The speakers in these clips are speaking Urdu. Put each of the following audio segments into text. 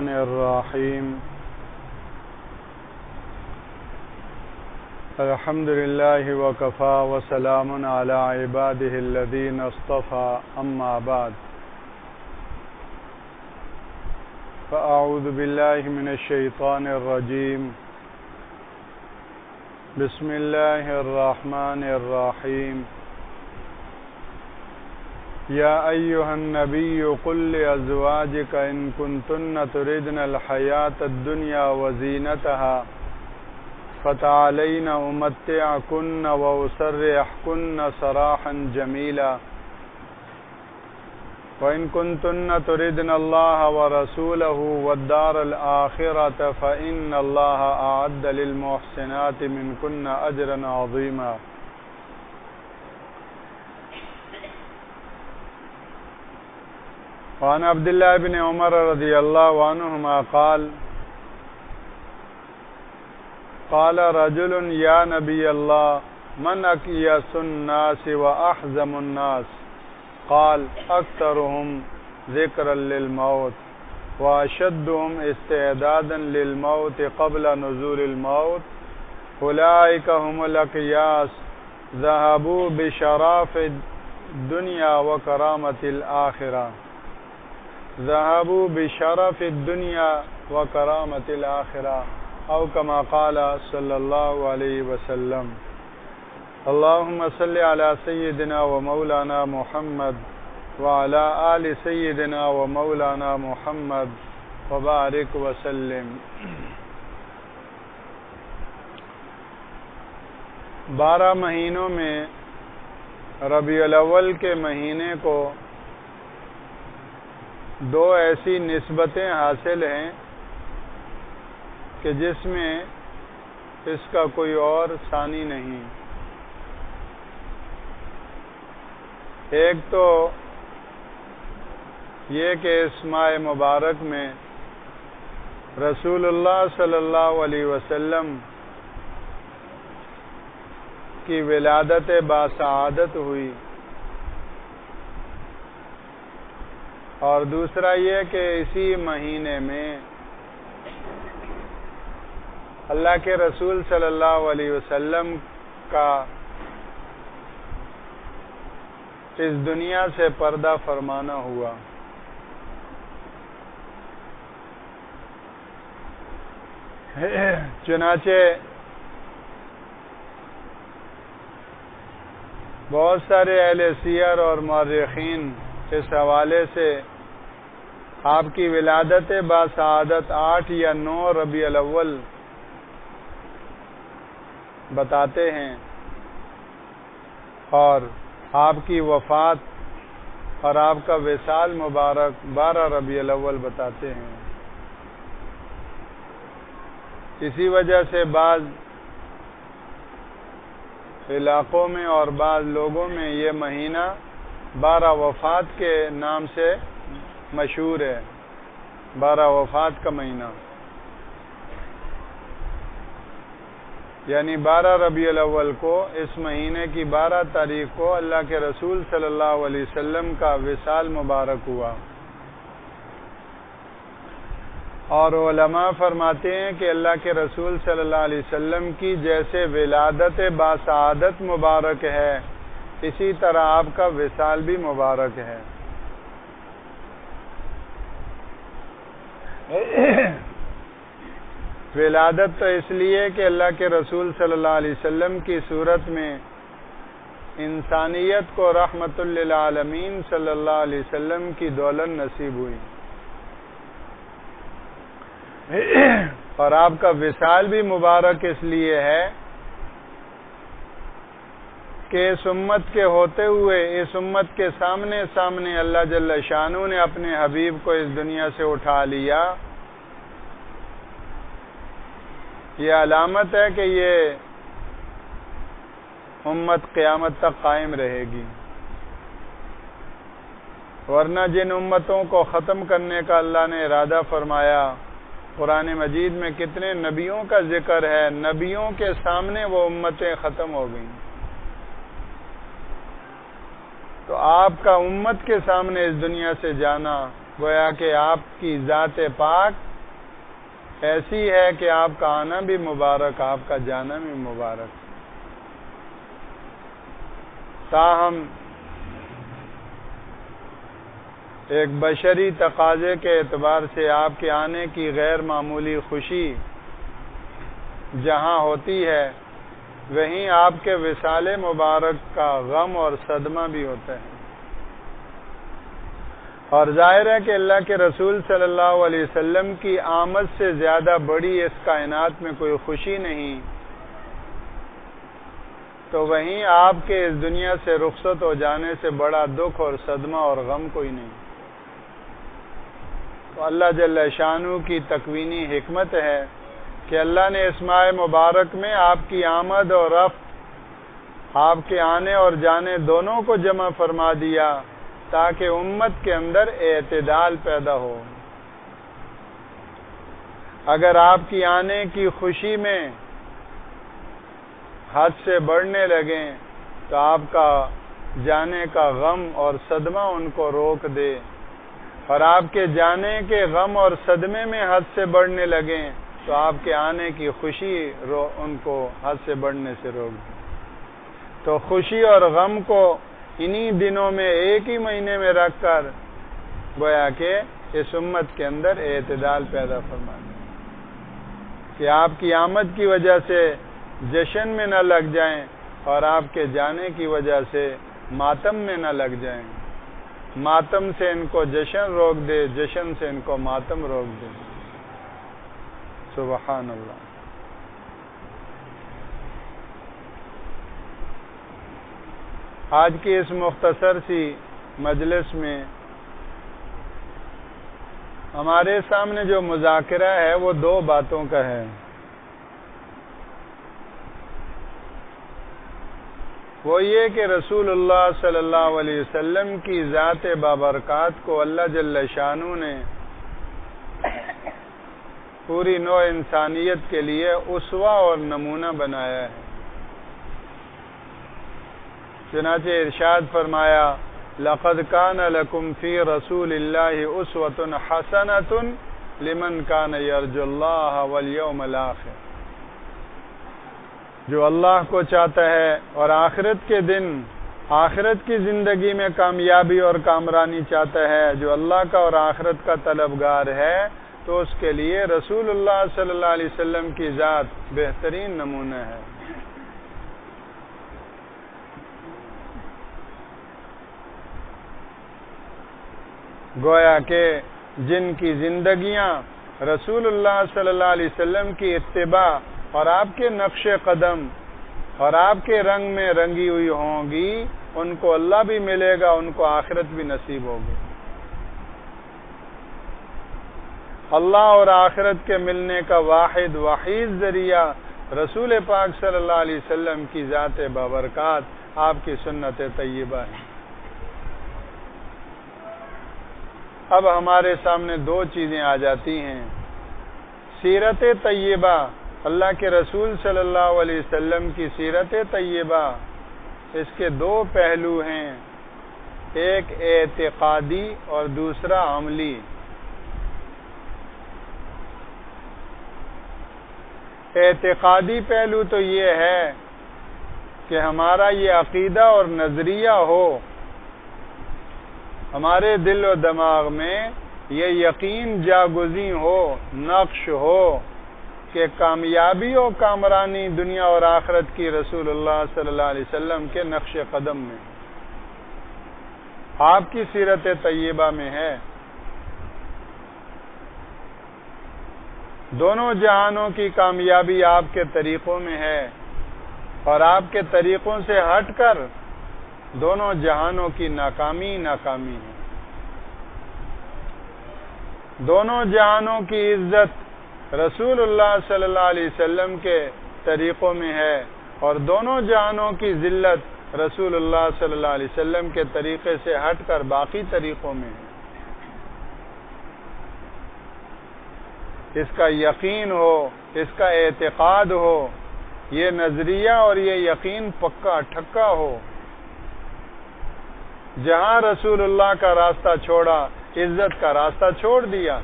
الرحیم الحمد للہ وکفی وسلام علی عبادہ الذین اصطفی اما بعد فاعوذ باللہ من الشیطان الرجیم بسم اللہ الرحمن الرحیم یا ایہا النبی قل لأزواجک ان کنتن تردن الحیاة الدنیا وزینتها فتعالین امتعکن واسرحکن سراحا جمیلا وَإِن كُنتُنَّ تُرِدْنَ اللَّهَ وَرَسُولَهُ وَالدَّارَ الْآخِرَةَ فَإِنَّ اللَّهَ أَعَدَّ لِلْمُحْسِنَاتِ مِنكُنَّ أَجْرًا عَظِيمًا وعن عبد الله بن عمر رضي الله عنهما قال قال رجل يا نبي الله من أكيس الناس وأحزم الناس قال أكثرهم ذكرا للموت وأشدهم استعدادا للموت قبل نزول الموت أولئك هم الأكياس ذهبوا بشراف الدنيا وكرامة الآخرة ذهبوا بشرف الدنيا وكرامة الآخرة أو كما قال صلى الله عليه وسلم اللهم صل على سيدنا ومولانا محمد وعلى آل سيدنا ومولانا محمد وبارك وسلم 12 مہینوں میں ربیع الاول کے مہینے کو 2 ایسی نسبتیں حاصل ہیں کہ جس میں اس کا کوئی اور ثانی نہیں. ایک تو یہ کہ اس ماہ مبارک میں رسول اللہ صلی اللہ علیہ وسلم کی ولادت باسعادت ہوئی، اور دوسرا یہ کہ اسی مہینے میں اللہ کے رسول صلی اللہ علیہ وسلم کا اس دنیا سے پردہ فرمانا ہوا. چنانچہ بہت سارے اہل سیر اور مورخین اس حوالے سے آپ کی ولادت باسعادت 8 یا 9 ربیع الاول بتاتے ہیں، اور آپ کی وفات اور آپ کا وصال مبارک 12 ربیع الاول بتاتے ہیں. اسی وجہ سے بعض علاقوں میں اور بعض لوگوں میں یہ مہینہ 12 وفات کے نام سے مشہور ہے، 12 وفات کا مہینہ، یعنی 12 ربیع الاول کو اس مہینے کی 12 تاریخ کو اللہ کے رسول صلی اللہ علیہ وسلم کا وصال مبارک ہوا. اور علماء فرماتے ہیں کہ اللہ کے رسول صلی اللہ علیہ وسلم کی جیسے ولادت باسعادت مبارک ہے، اسی طرح آپ کا وصال بھی مبارک ہے. ولادت تو اس لیے کہ اللہ کے رسول صلی اللہ علیہ وسلم کی صورت میں انسانیت کو رحمت للعالمین صلی اللہ علیہ وسلم کی دولت نصیب ہوئی، اور آپ کا وصال بھی مبارک اس لیے ہے کہ اس امت کے ہوتے ہوئے اس امت کے سامنے اللہ جل شانہ نے اپنے حبیب کو اس دنیا سے اٹھا لیا. یہ علامت ہے کہ یہ امت قیامت تک قائم رہے گی، ورنہ جن امتوں کو ختم کرنے کا اللہ نے ارادہ فرمایا، قرآن مجید میں کتنے نبیوں کا ذکر ہے، نبیوں کے سامنے وہ امتیں ختم ہو گئیں. تو آپ کا امت کے سامنے اس دنیا سے جانا گویا کہ آپ کی ذات پاک ایسی ہے کہ آپ کا آنا بھی مبارک، آپ کا جانا بھی مبارک۔ تاہم ایک بشری تقاضے کے اعتبار سے آپ کے آنے کی غیر معمولی خوشی جہاں ہوتی ہے، وہیں آپ کے وصال مبارک کا غم اور صدمہ بھی ہوتا ہے۔ اور ظاہر ہے کہ اللہ کے رسول صلی اللہ علیہ وسلم کی آمد سے زیادہ بڑی اس کائنات میں کوئی خوشی نہیں، تو وہیں آپ کے اس دنیا سے رخصت ہو جانے سے بڑا دکھ اور صدمہ اور غم کوئی نہیں۔ تو اللہ جل شانہ کی تکوینی حکمت ہے کہ اللہ نے اس ماہ مبارک میں آپ کی آمد اور رفت، آپ کے آنے اور جانے دونوں کو جمع فرما دیا تاکہ امت کے اندر اعتدال پیدا ہو۔ اگر آپ کی آنے کی خوشی میں حد سے بڑھنے لگیں تو آپ کا جانے کا غم اور صدمہ ان کو روک دے، اور آپ کے جانے کے غم اور صدمے میں حد سے بڑھنے لگیں تو آپ کے آنے کی خوشی ان کو حد سے بڑھنے سے روک دے۔ تو خوشی اور غم کو انہی دنوں میں ایک ہی مہینے میں رکھ کر گویا کہ اس امت کے اندر اعتدال پیدا فرما دیں کہ آپ کی آمد کی وجہ سے جشن میں نہ لگ جائیں اور آپ کے جانے کی وجہ سے ماتم میں نہ لگ جائیں۔ ماتم سے ان کو جشن روک دے، جشن سے ان کو ماتم روک دے۔ سبحان اللہ۔ آج کی اس مختصر سی مجلس میں ہمارے سامنے جو مذاکرہ ہے وہ دو باتوں کا ہے۔ وہ یہ کہ رسول اللہ صلی اللہ علیہ وسلم کی ذات بابرکات کو اللہ جل شانہ نے پوری نوع انسانیت کے لیے اسوہ اور نمونہ بنایا ہے۔ چنانچہ ارشاد فرمایا، لَقَدْ كَانَ لَكُمْ فِي رَسُولِ اللَّهِ أُسْوَةٌ حَسَنَةٌ لِمَنْ كَانَ يَرْجُو اللَّهَ وَالْيَوْمَ الْآخِرَ۔ جو اللہ کو چاہتا ہے اور آخرت کے دن، آخرت کی زندگی میں کامیابی اور کامرانی چاہتا ہے، جو اللہ کا اور آخرت کا طلبگار ہے، تو اس کے لیے رسول اللہ صلی اللہ علیہ وسلم کی ذات بہترین نمونہ ہے۔ گویا کہ جن کی زندگیاں رسول اللہ صلی اللہ علیہ وسلم کی اتباع اور آپ کے نقش قدم اور آپ کے رنگ میں رنگی ہوئی ہوں گی، ان کو اللہ بھی ملے گا، ان کو آخرت بھی نصیب ہوگی۔ اللہ اور آخرت کے ملنے کا واحد وحید ذریعہ رسول پاک صلی اللہ علیہ وسلم کی ذات بابرکات، آپ کی سنت طیبہ ہے۔ اب ہمارے سامنے دو چیزیں آ جاتی ہیں۔ سیرت طیبہ، اللہ کے رسول صلی اللہ علیہ وسلم کی سیرت طیبہ، اس کے دو پہلو ہیں، ایک اعتقادی اور دوسرا عملی۔ اعتقادی پہلو تو یہ ہے کہ ہمارا یہ عقیدہ اور نظریہ ہو، ہمارے دل و دماغ میں یہ یقین جاگزیں ہو، نقش ہو کہ کامیابی و کامرانی دنیا اور آخرت کی رسول اللہ صلی اللہ علیہ وسلم کے نقش قدم میں، آپ کی سیرت طیبہ میں ہے۔ دونوں جہانوں کی کامیابی آپ کے طریقوں میں ہے، اور آپ کے طریقوں سے ہٹ کر دونوں جہانوں کی ناکامی ناکامی ہے۔ دونوں جہانوں کی عزت رسول اللہ صلی اللہ علیہ وسلم کے طریقوں میں ہے، اور دونوں جہانوں کی ذلت رسول اللہ صلی اللہ علیہ وسلم کے طریقے سے ہٹ کر باقی طریقوں میں ہے۔ اس کا یقین ہو، اس کا اعتقاد ہو، یہ نظریہ اور یہ یقین پکا ٹھکا ہو۔ جہاں رسول اللہ کا راستہ چھوڑا، عزت کا راستہ چھوڑ دیا۔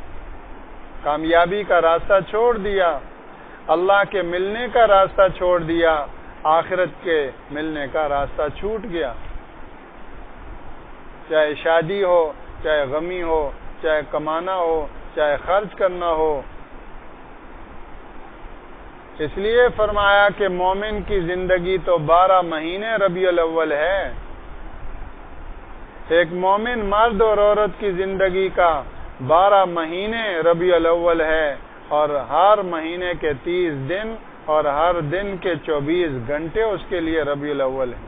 کامیابی کا راستہ چھوڑ دیا، اللہ کے ملنے کا راستہ چھوڑ دیا، آخرت کے ملنے کا راستہ چھوٹ گیا۔ چاہے شادی ہو، چاہے غمی ہو، چاہے کمانا ہو، چاہے خرچ کرنا ہو۔ اس لیے فرمایا کہ مومن کی زندگی تو 12 مہینے ربیع الاول ہے۔ ایک مومن مرد اور عورت کی زندگی کا 12 مہینے ربیع الاول ہے، اور ہر مہینے کے 30 دن اور ہر دن کے 24 گھنٹے اس کے لیے ربیع الاول ہے۔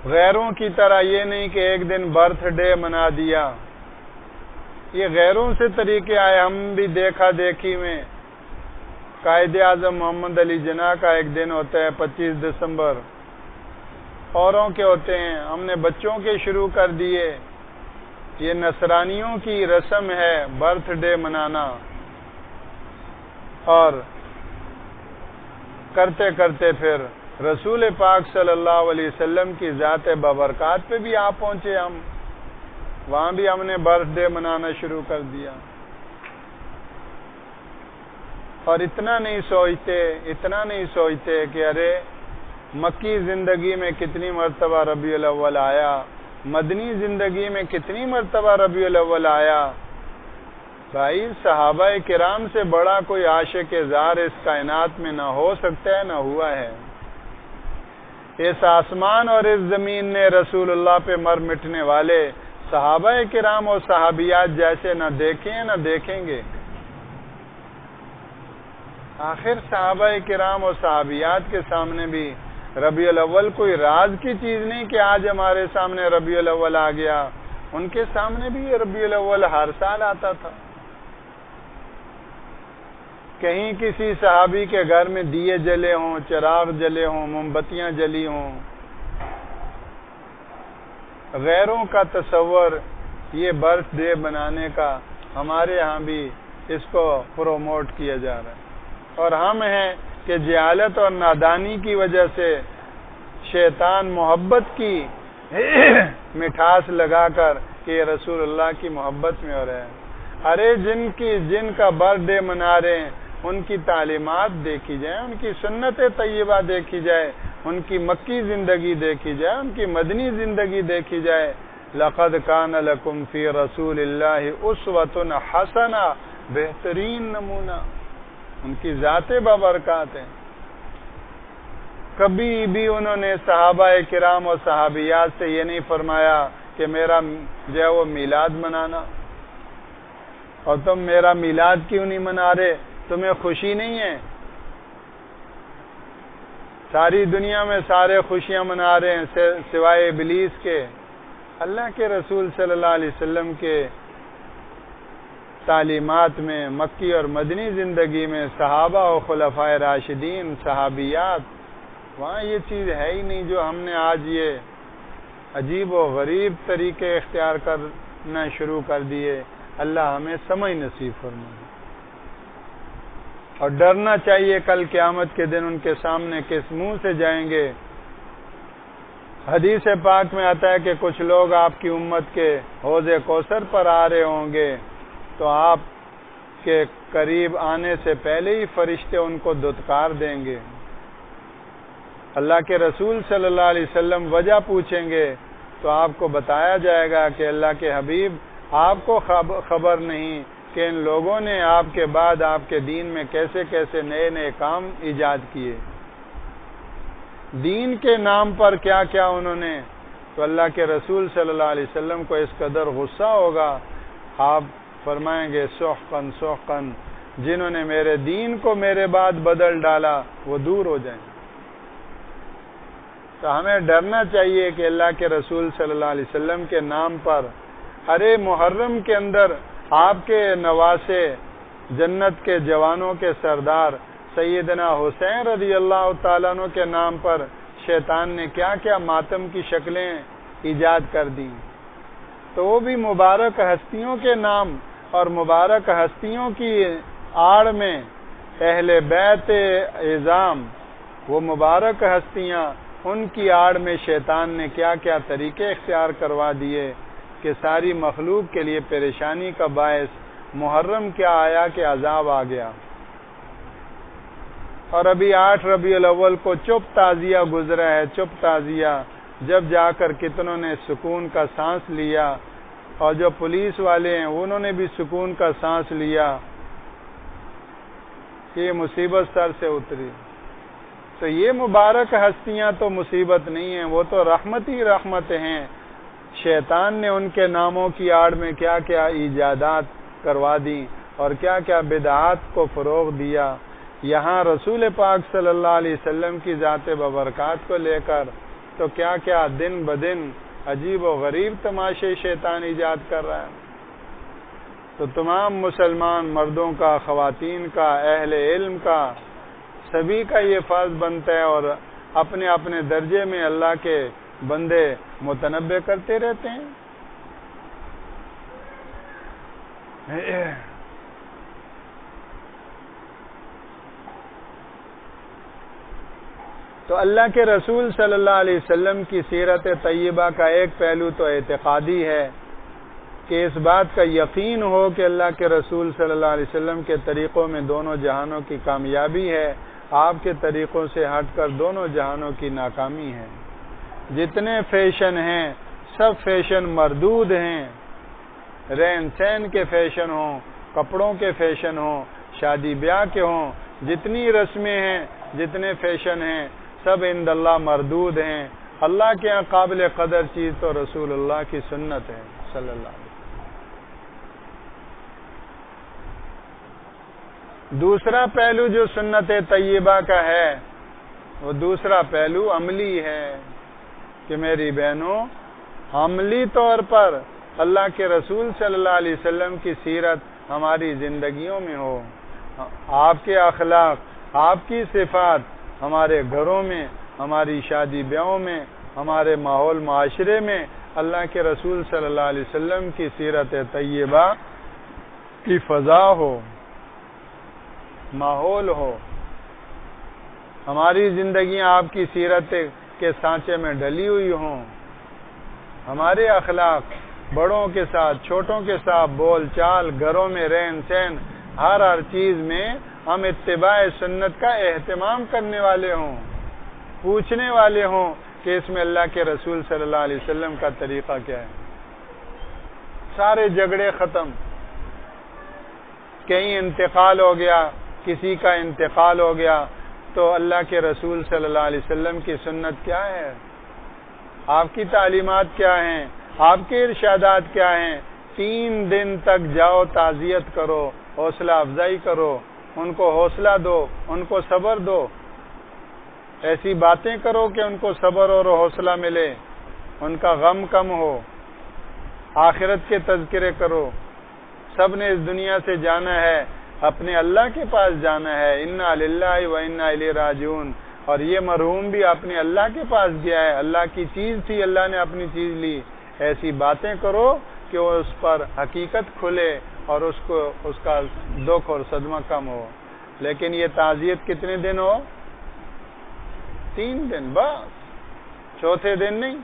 غیروں کی طرح یہ نہیں کہ ایک دن برتھ ڈے منا دیا، یہ غیروں سے طریقے آئے۔ ہم بھی دیکھا دیکھی میں قائد اعظم محمد علی جناح کا ایک دن ہوتا ہے 25 دسمبر، اوروں کے ہوتے ہیں، ہم نے بچوں کے شروع کر دیے۔ یہ نصرانیوں کی رسم ہے برتھ ڈے منانا، اور کرتے کرتے پھر رسول پاک صلی اللہ علیہ وسلم کی ذات بابرکات پہ بھی آ پہنچے ہم، وہاں بھی ہم نے برتھ ڈے منانا شروع کر دیا۔ اور اتنا نہیں سوچتے کہ ارے مکی زندگی میں کتنی مرتبہ ربیع الاول آیا، مدنی زندگی میں کتنی مرتبہ ربیع الاول آیا۔ بھائی صحابہ کرام سے بڑا کوئی عاشق زار اس کائنات میں نہ ہو سکتا ہے، نہ ہوا ہے۔ اس آسمان اور اس زمین نے رسول اللہ پہ مر مٹنے والے صحابہ کرام اور صحابیات جیسے نہ دیکھے ہیں نہ دیکھیں گے۔ آخر صحابہ کرام اور صحابیات کے سامنے بھی ربیع الاول کوئی راز کی چیز نہیں کہ آج ہمارے سامنے ربیع الاول آ گیا، ان کے سامنے بھی یہ ربیع الاول ہر سال آتا تھا۔ کہیں کسی صحابی کے گھر میں دیے جلے ہوں، چراغ جلے ہوں، موم بتیاں جلی ہوں۔ غیروں کا تصور یہ برتھ ڈے بنانے کا ہمارے ہاں بھی اس کو پروموٹ کیا جا رہا ہے، اور ہم ہیں کہ جہالت اور نادانی کی وجہ سے شیطان محبت کی مٹھاس لگا کر کہ یہ رسول اللہ کی محبت میں ہو رہے ہیں۔ ارے جن کا برتھ ڈے منا رہے ہیں ان کی تعلیمات دیکھی جائے، ان کی سنت طیبہ دیکھی جائے، ان کی مکی زندگی دیکھی جائے، ان کی مدنی زندگی دیکھی جائے۔ لقد کان لکم فی رسول اللہ اسوۃ حسنہ، بہترین نمونہ ان کی ذات بابرکات ہے۔ کبھی بھی انہوں نے صحابہ کرام اور صحابیات سے یہ نہیں فرمایا کہ میرا جو ہے وہ میلاد منانا، اور تم میرا میلاد کیوں نہیں منا رہے، تمہیں خوشی نہیں ہے؟ ساری دنیا میں سارے خوشیاں منا رہے ہیں سوائے ابلیس کے۔ اللہ کے رسول صلی اللہ علیہ وسلم کے تعلیمات میں، مکی اور مدنی زندگی میں، صحابہ و خلفائے راشدین، صحابیات، وہاں یہ چیز ہے ہی نہیں جو ہم نے آج یہ عجیب و غریب طریقے اختیار کرنا شروع کر دیے۔ اللہ ہمیں سمجھ نصیب فرمائے۔ اور ڈرنا چاہیے کل قیامت کے دن ان کے سامنے کس منہ سے جائیں گے۔ حدیث پاک میں آتا ہے کہ کچھ لوگ آپ کی امت کے حوض کوثر پر آ رہے ہوں گے تو آپ کے قریب آنے سے پہلے ہی فرشتے ان کو دھتکار دیں گے۔ اللہ کے رسول صلی اللہ علیہ وسلم وجہ پوچھیں گے تو آپ کو بتایا جائے گا کہ اللہ کے حبیب آپ کو خبر نہیں کہ ان لوگوں نے آپ کے بعد آپ کے دین میں کیسے کیسے نئے نئے کام ایجاد کیے، دین کے نام پر کیا کیا انہوں نے۔ تو اللہ کے رسول صلی اللہ علیہ وسلم کو اس قدر غصہ ہوگا، آپ فرمائیں گے سحقن سحقن، جنہوں نے میرے دین کو میرے بعد بدل ڈالا وہ دور ہو جائیں۔ تو ہمیں ڈرنا چاہیے کہ اللہ کے رسول صلی اللہ علیہ وسلم کے نام پر، ارے محرم کے اندر آپ کے نواسے، جنت کے جوانوں کے سردار سیدنا حسین رضی اللہ تعالیٰ عنہ کے نام پر شیطان نے کیا کیا ماتم کی شکلیں ایجاد کر دیں۔ تو وہ بھی مبارک ہستیوں کے نام اور مبارک ہستیوں کی آڑ میں اہل بیت اعظام، وہ مبارک ہستیاں، ان کی آڑ میں شیطان نے کیا کیا طریقے اختیار کروا دیے کہ ساری مخلوق کے لیے پریشانی کا باعث محرم کیا آیا کہ عذاب آ گیا. اور ابھی 8 ربیع الاول کو چپ تعزیہ گزرا ہے، چپ تعزیہ، جب جا کر کتنوں نے سکون کا سانس لیا، اور جو پولیس والے ہیں انہوں نے بھی سکون کا سانس لیا کہ یہ مصیبت سر سے اتری. تو یہ مبارک ہستیاں تو مصیبت نہیں ہیں، وہ تو رحمت ہی رحمت ہیں. شیطان نے ان کے ناموں کی آڑ میں کیا کیا ایجادات کروا دی اور کیا کیا بدعات کو فروغ دیا. یہاں رسول پاک صلی اللہ علیہ وسلم کی ذات ببرکات کو لے کر تو کیا کیا دن بدن عجیب و غریب تماشے شیطان ایجاد کر رہا ہے. تو تمام مسلمان مردوں کا، خواتین کا، اہل علم کا، سبھی کا یہ فرض بنتا ہے، اور اپنے اپنے درجے میں اللہ کے بندے متنبع کرتے رہتے ہیں. تو اللہ کے رسول صلی اللہ علیہ وسلم کی سیرت طیبہ کا ایک پہلو تو اعتقادی ہے کہ اس بات کا یقین ہو کہ اللہ کے رسول صلی اللہ علیہ وسلم کے طریقوں میں دونوں جہانوں کی کامیابی ہے، آپ کے طریقوں سے ہٹ کر دونوں جہانوں کی ناکامی ہے. جتنے فیشن ہیں سب فیشن مردود ہیں، رہن سہن کے فیشن ہوں، کپڑوں کے فیشن ہوں، شادی بیاہ کے ہوں، جتنی رسمیں ہیں، جتنے فیشن ہیں، سب عند اللہ مردود ہیں. اللہ کے یہاں قابل قدر چیز تو رسول اللہ کی سنت ہے صلی اللہ علیہ وسلم. دوسرا پہلو جو سنت طیبہ کا ہے وہ دوسرا پہلو عملی ہے کہ میری بہنوں، عملی طور پر اللہ کے رسول صلی اللہ علیہ وسلم کی سیرت ہماری زندگیوں میں ہو. آپ کے اخلاق، آپ کی صفات ہمارے گھروں میں، ہماری شادی بیاہوں میں، ہمارے ماحول معاشرے میں اللہ کے رسول صلی اللہ علیہ وسلم کی سیرت طیبہ کی فضا ہو، ماحول ہو. ہماری زندگیاں آپ کی سیرت کے سانچے میں ڈلی ہوئی ہوں. ہمارے اخلاق بڑوں کے ساتھ، چھوٹوں کے ساتھ بول چال، گھروں میں رہن سہن، ہر چیز میں ہم اتباع سنت کا اہتمام کرنے والے ہوں، پوچھنے والے ہوں کہ اس میں اللہ کے رسول صلی اللہ علیہ وسلم کا طریقہ کیا ہے. سارے جھگڑے ختم. کہیں انتقال ہو گیا، کسی کا انتقال ہو گیا تو اللہ کے رسول صلی اللہ علیہ وسلم کی سنت کیا ہے، آپ کی تعلیمات کیا ہیں، آپ کے ارشادات کیا ہیں. 3 دن تک جاؤ، تعزیت کرو، حوصلہ افزائی کرو، ان کو حوصلہ دو، ان کو صبر دو، ایسی باتیں کرو کہ ان کو صبر اور حوصلہ ملے، ان کا غم کم ہو. آخرت کے تذکرے کرو. سب نے اس دنیا سے جانا ہے، اپنے اللہ کے پاس جانا ہے. انا للہ و انا الیہ راجعون. اور یہ مرحوم بھی اپنے اللہ کے پاس گیا ہے، اللہ کی چیز تھی، اللہ نے اپنی چیز لی. ایسی باتیں کرو کہ اس پر حقیقت کھلے اور اس کا دکھ اور صدمہ کم ہو. لیکن یہ تعزیت کتنے دن ہو؟ 3 دن بس، چوتھے دن نہیں.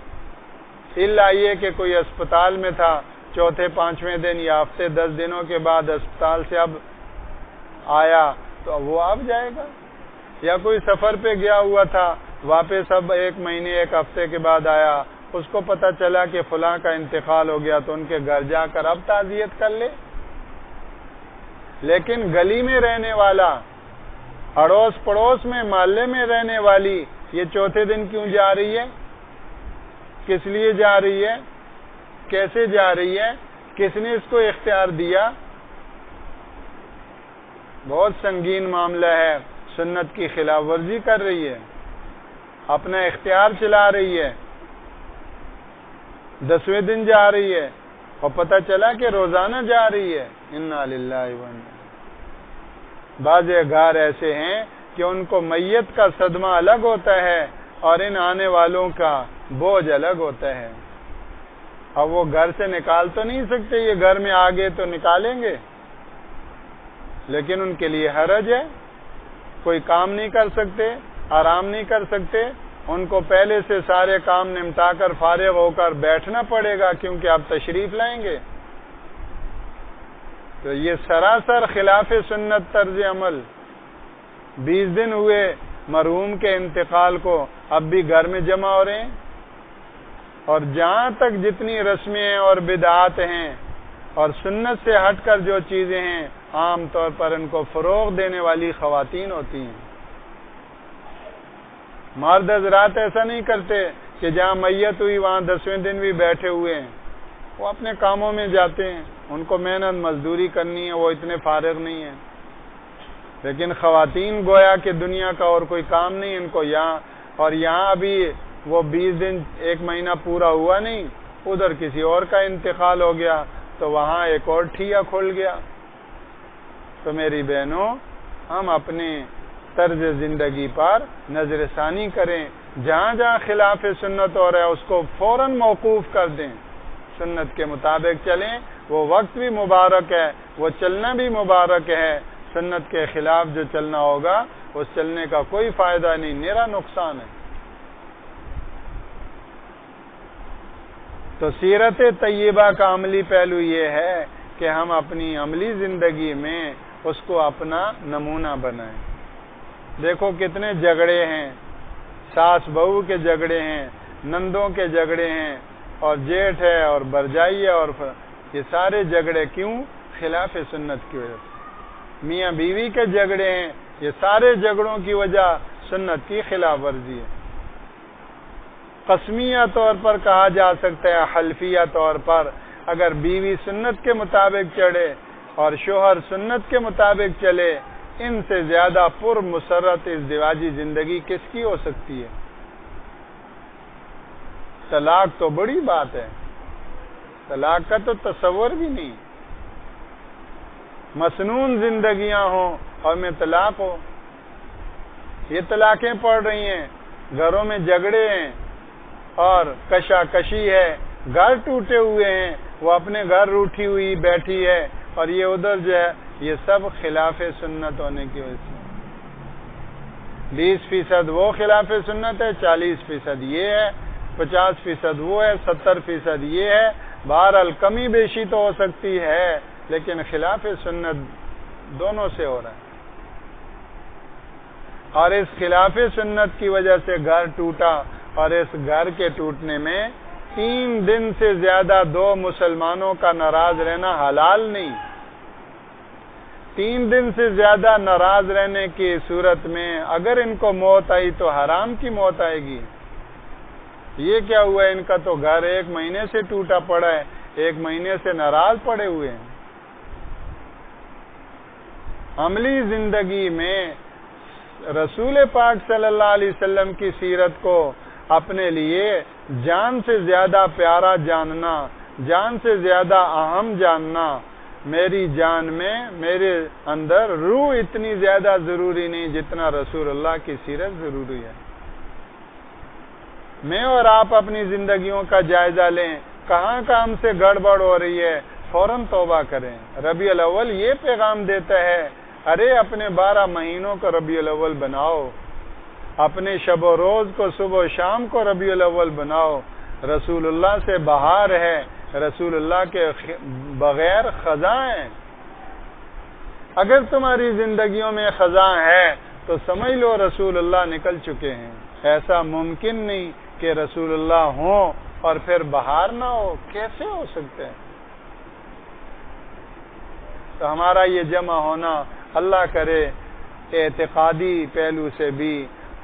الا یہ کہ کوئی اسپتال میں تھا، چوتھے 5ویں دن یا ہفتے 10 دنوں کے بعد اسپتال سے اب آیا تو وہ اب جائے گا. یا کوئی سفر پہ گیا ہوا تھا، واپس اب 1 مہینے 1 ہفتے کے بعد آیا، اس کو پتہ چلا کہ فلاں کا انتقال ہو گیا تو ان کے گھر جا کر اب تعزیت کر لے. لیکن گلی میں رہنے والا، اڑوس پڑوس میں، محلے میں رہنے والی یہ چوتھے دن کیوں جا رہی ہے؟ کس لیے جا رہی ہے؟ کیسے جا رہی ہے؟ کس نے اس کو اختیار دیا؟ بہت سنگین معاملہ ہے. سنت کی خلاف ورزی کر رہی ہے، اپنا اختیار چلا رہی ہے. 10ویں دن جا رہی ہے اور پتہ چلا کہ روزانہ جا رہی ہے. انا للہ و انا. بعض گھر ایسے ہیں کہ ان کو میت کا صدمہ الگ ہوتا ہے اور ان آنے والوں کا بوجھ الگ ہوتا ہے. اب وہ گھر سے نکال تو نہیں سکتے، یہ گھر میں آگے تو نکالیں گے، لیکن ان کے لیے حرج ہے. کوئی کام نہیں کر سکتے، آرام نہیں کر سکتے، ان کو پہلے سے سارے کام نمٹا کر فارغ ہو کر بیٹھنا پڑے گا کیونکہ آپ تشریف لائیں گے. تو یہ سراسر خلاف سنت طرز عمل. 20 دن ہوئے مرحوم کے انتقال کو، اب بھی گھر میں جمع ہو رہے ہیں، اور جہاں تک جتنی رسمیں اور بدعات ہیں اور سنت سے ہٹ کر جو چیزیں ہیں، عام طور پر ان کو فروغ دینے والی خواتین ہوتی ہیں. مرد حضرات ایسا نہیں کرتے کہ جہاں میت ہوئی وہاں 10ویں دن بھی بیٹھے ہوئے ہیں. وہ اپنے کاموں میں جاتے ہیں، ان کو محنت مزدوری کرنی ہے، وہ اتنے فارغ نہیں ہیں. لیکن خواتین گویا کہ دنیا کا اور کوئی کام نہیں ان کو یہاں، اور یہاں ابھی وہ 20 دن 1 مہینہ پورا ہوا نہیں، ادھر کسی اور کا انتقال ہو گیا تو وہاں ایک اور ٹھیا کھل گیا. تو میری بہنوں، ہم اپنے طرز زندگی پر نظر ثانی کریں. جہاں جہاں خلاف سنت ہو رہا ہے اس کو فوراً موقوف کر دیں، سنت کے مطابق چلیں. وہ وقت بھی مبارک ہے، وہ چلنا بھی مبارک ہے. سنت کے خلاف جو چلنا ہوگا اس چلنے کا کوئی فائدہ نہیں، میرا نقصان ہے. تو سیرت طیبہ کا عملی پہلو یہ ہے کہ ہم اپنی عملی زندگی میں اس کو اپنا نمونہ بنائیں. دیکھو کتنے جھگڑے ہیں، ساس بہو کے جھگڑے ہیں، نندوں کے جھگڑے ہیں، اور جیٹھ ہے اور برجائی ہے، اور یہ سارے جھگڑے کیوں؟ خلاف سنت کی وجہ سے. میاں بیوی کے جھگڑے ہیں، یہ سارے جھگڑوں کی وجہ سنت کی خلاف ورزی ہے. قسمیہ طور پر کہا جا سکتا ہے، حلفیہ طور پر، اگر بیوی سنت کے مطابق چڑھے اور شوہر سنت کے مطابق چلے، ان سے زیادہ پر مسرت ازدواجی زندگی کس کی ہو سکتی ہے؟ طلاق تو بڑی بات ہے، طلاق کا تو تصور بھی نہیں. مسنون زندگیاں ہوں اور میں طلاق ہو. یہ طلاقیں پڑ رہی ہیں، گھروں میں جھگڑے ہیں اور کشاکشی ہے، گھر ٹوٹے ہوئے ہیں، وہ اپنے گھر روٹھی ہوئی بیٹھی ہے، اور یہ ادھر جو ہے، یہ سب خلاف سنت ہونے کی وجہ سے. 20% وہ خلاف سنت ہے، 40% یہ ہے، 50% وہ ہے، 70% یہ ہے. بہرحال کمی بیشی تو ہو سکتی ہے، لیکن خلاف سنت دونوں سے ہو رہا ہے. اور اس خلاف سنت کی وجہ سے گھر ٹوٹا، اور اس گھر کے ٹوٹنے میں 3 دن سے زیادہ 2 مسلمانوں کا ناراض رہنا حلال نہیں. 3 دن سے زیادہ ناراض رہنے کی صورت میں اگر ان کو موت آئی تو حرام کی موت آئے گی. یہ کیا ہوا ہے؟ ان کا تو گھر 1 مہینے سے ٹوٹا پڑا ہے، 1 مہینے سے ناراض پڑے ہوئے ہیں. عملی زندگی میں رسول پاک صلی اللہ علیہ وسلم کی سیرت کو اپنے لیے جان سے زیادہ پیارا جاننا، جان سے زیادہ اہم جاننا. میری جان میں، میرے اندر روح اتنی زیادہ ضروری نہیں جتنا رسول اللہ کی سیرت ضروری ہے. میں اور آپ اپنی زندگیوں کا جائزہ لیں، کہاں کام سے گڑبڑ ہو رہی ہے، فوراً توبہ کریں. ربیع الاول یہ پیغام دیتا ہے، ارے اپنے 12 مہینوں کو ربیع الاول بناؤ، اپنے شب و روز کو صبح و شام کو ربیع الاول بناؤ. رسول اللہ سے بہار ہے، رسول اللہ کے بغیر خزاں ہے. اگر تمہاری زندگیوں میں خزاں ہے تو سمجھ لو رسول اللہ نکل چکے ہیں. ایسا ممکن نہیں کہ رسول اللہ ہوں اور پھر بہار نہ ہو، کیسے ہو سکتے ہیں؟ تو ہمارا یہ جمع ہونا اللہ کرے اعتقادی پہلو سے بھی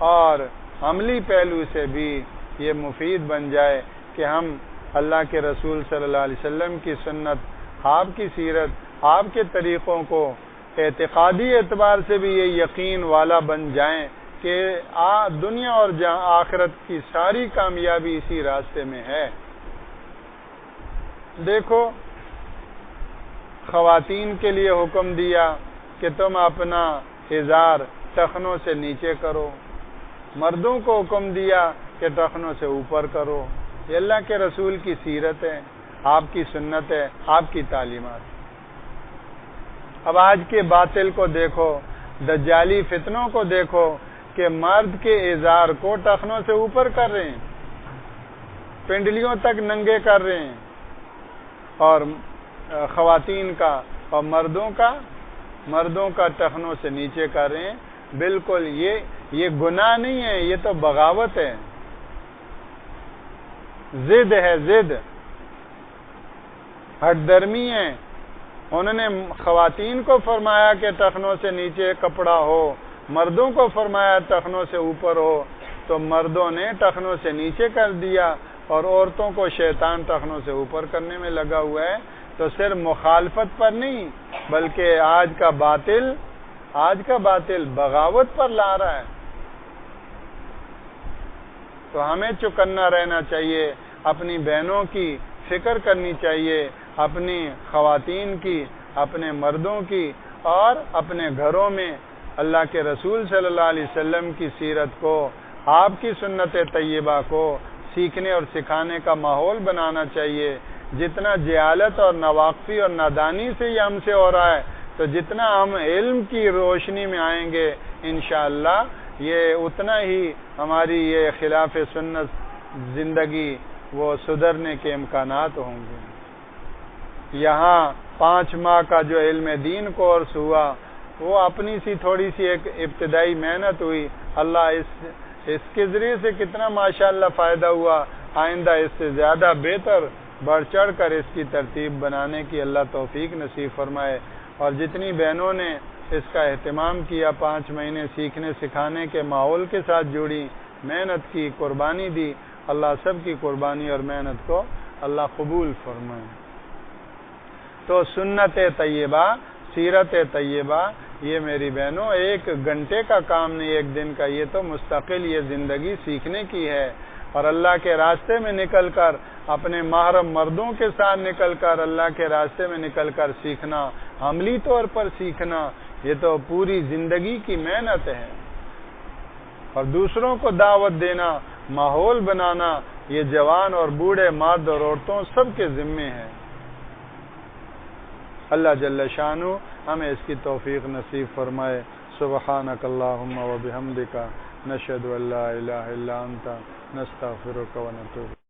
اور عملی پہلو سے بھی یہ مفید بن جائے کہ ہم اللہ کے رسول صلی اللہ علیہ وسلم کی سنت، آپ کی سیرت، آپ کے طریقوں کو اعتقادی اعتبار سے بھی یہ یقین والا بن جائیں کہ دنیا اور آخرت کی ساری کامیابی اسی راستے میں ہے. دیکھو، خواتین کے لیے حکم دیا کہ تم اپنا ازار ٹخنوں سے نیچے کرو، مردوں کو حکم دیا کہ ٹخنوں سے اوپر کرو. یہ اللہ کے رسول کی سیرت ہے، آپ کی سنت ہے، آپ کی تعلیمات. اب آج کے باطل کو دیکھو، دجالی فتنوں کو دیکھو، کہ مرد کے ازار کو ٹخنوں سے اوپر کر رہے ہیں، پنڈلیوں تک ننگے کر رہے ہیں، اور خواتین کا اور مردوں کا ٹخنوں سے نیچے کر رہے ہیں۔ بالکل یہ گناہ نہیں ہے، یہ تو بغاوت ہے، ضد ہے، ضد، ہٹ درمی ہے۔ انہوں نے خواتین کو فرمایا کہ ٹخنوں سے نیچے کپڑا ہو، مردوں کو فرمایا ٹخنوں سے اوپر ہو، تو مردوں نے ٹخنوں سے نیچے کر دیا اور عورتوں کو شیطان ٹخنوں سے اوپر کرنے میں لگا ہوا ہے۔ تو صرف مخالفت پر نہیں بلکہ آج کا باطل بغاوت پر لا رہا ہے۔ تو ہمیں چوکنا رہنا چاہیے، اپنی بہنوں کی فکر کرنی چاہیے، اپنی خواتین کی، اپنے مردوں کی، اور اپنے گھروں میں اللہ کے رسول صلی اللہ علیہ وسلم کی سیرت کو، آپ کی سنت طیبہ کو سیکھنے اور سکھانے کا ماحول بنانا چاہیے۔ جتنا جہالت اور ناواقفی اور نادانی سے یہ ہم سے ہو رہا ہے، تو جتنا ہم علم کی روشنی میں آئیں گے انشاءاللہ یہ اتنا ہی ہماری یہ خلاف سنت زندگی وہ سدھرنے کے امکانات ہوں گے۔ یہاں 5 ماہ کا جو علم دین کورس ہوا وہ اپنی سی تھوڑی سی ایک ابتدائی محنت ہوئی، اللہ اس کے ذریعے سے کتنا ماشاءاللہ فائدہ ہوا۔ آئندہ اس سے زیادہ بہتر بڑھ چڑھ کر اس کی ترتیب بنانے کی اللہ توفیق نصیب فرمائے۔ اور جتنی بہنوں نے اس کا اہتمام کیا، 5 مہینے سیکھنے سکھانے کے ماحول کے ساتھ جڑی، محنت کی، قربانی دی، اللہ سب کی قربانی اور محنت کو اللہ قبول فرمائے۔ تو سنت طیبہ، سیرت طیبہ، یہ میری بہنوں 1 گھنٹے کا کام نہیں، 1 دن کا، یہ تو مستقل یہ زندگی سیکھنے کی ہے۔ اور اللہ کے راستے میں نکل کر، اپنے محرم مردوں کے ساتھ نکل کر، اللہ کے راستے میں نکل کر سیکھنا، عملی طور پر سیکھنا، یہ تو پوری زندگی کی محنت ہے۔ اور دوسروں کو دعوت دینا، ماحول بنانا، یہ جوان اور بوڑھے، مرد اور عورتوں سب کے ذمے ہے۔ اللہ جل شانہ ہمیں اس کی توفیق نصیب فرمائے۔ سبحانک اللہم و بحمدک، نشہد ان لا الہ الا انت، نستغفرک و نتوب